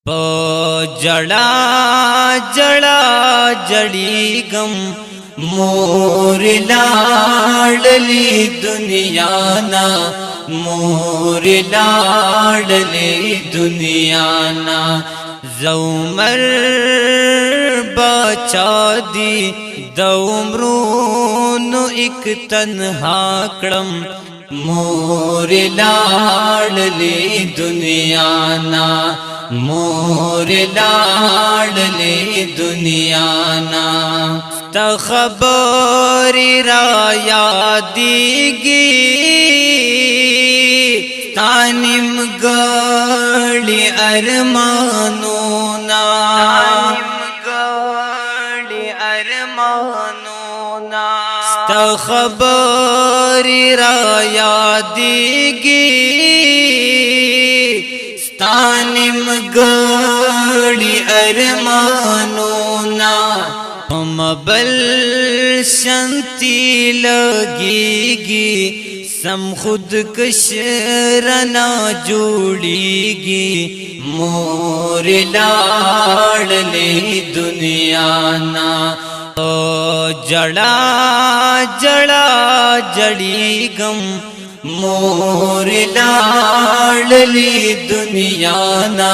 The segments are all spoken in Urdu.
په جڑا جڑا جڑیږم مور لاړلې دنیا نا مور لاړلې دنیا نا زومر بچا دی د عمرونو اک تنها کړم مور لاړلې دنیا نا مور لاړلې دنیا نا تا خبر را یادېږي تانیم ګړې ارمانونه تا خبر را یادېږي ستانیم ګړې ارمانونه مبل شانتی لگیگی سم خود کشرنا جوڑیگی مور لاړلې دنیا نا جڑا جڑا جڑیږم مور لاړلې دنیا نا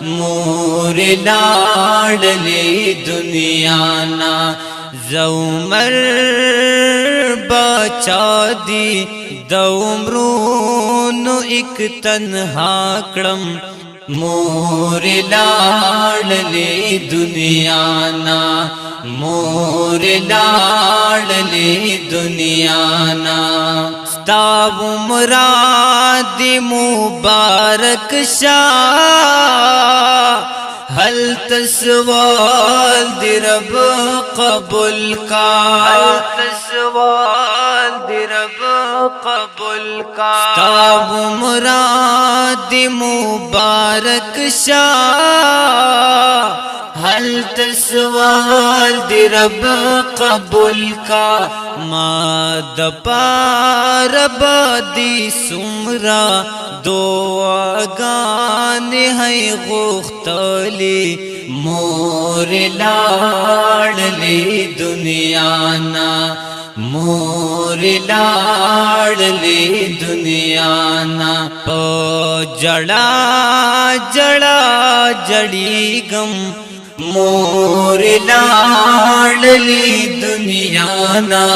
مور لاړلې دنیا نا زومر بچا دی د عمرونو اک تنها کړم مور لاړلې دنیا نا مور لاړلې دنیا نا ستا مراد مبارک شاه هل تسوال دی رب قبول کا هل تسوال دی رب قبول کا تاب مراد مبارک شاہ هل تسوال دی رب قبول کا ما د پار بدی سمرا دعاگان ہے غختلی مور لاړلې دنیا نا مور لاړلې دنیا نا په جڑا جڑا جڑیږم مور لاړلې دنیا نا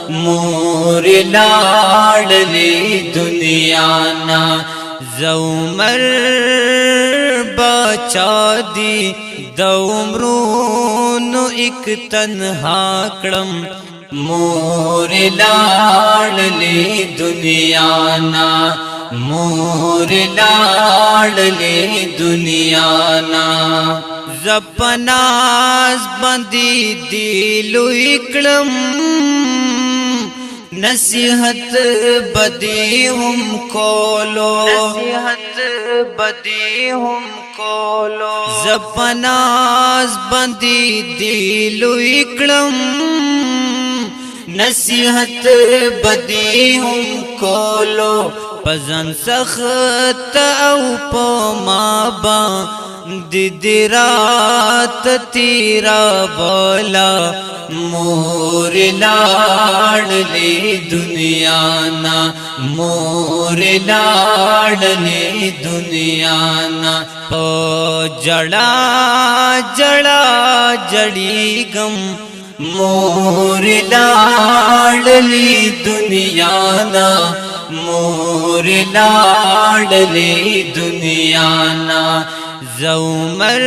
مور لاړلې دنیا نا زومر بچا دی د عمرونو اک تنها کړم مور لاړلې دنیا نا مور لاړلې دنیا نا زپناز باندې دی لوی کړم نصیحت بدی هم کولو نصیحت بدی هم کولو زپناز باندې دی لوی کړم نصیحت بدی هم کولو پزن سخت او پما با دی رات تیرا بولا مور لاړلې دنیا نا مور لاړلې دنیا نا په جڑا جڑا جڑیږم مور لاړلې دنیا نا مور لاړلې دنیا نا زومر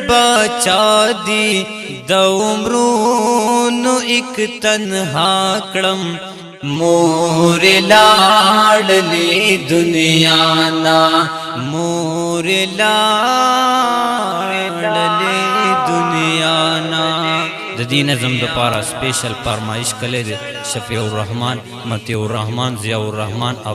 بچا دی د عمرونو اک تنها کړم مور لاړلې دنیا نا مور لاړلې دنیا نا د دې نظم د پاره سپیشل فرمایش کړي دي شفیع الرحمن متیع الرحمن ضیاء الرحمن او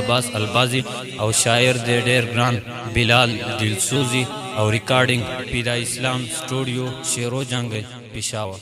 عباس البازی او شاعر دی ډیر ګران بلال دلسوزی او ریکارډینګ پیدا اسلام سټوډیو شیرو جنگ پېښور.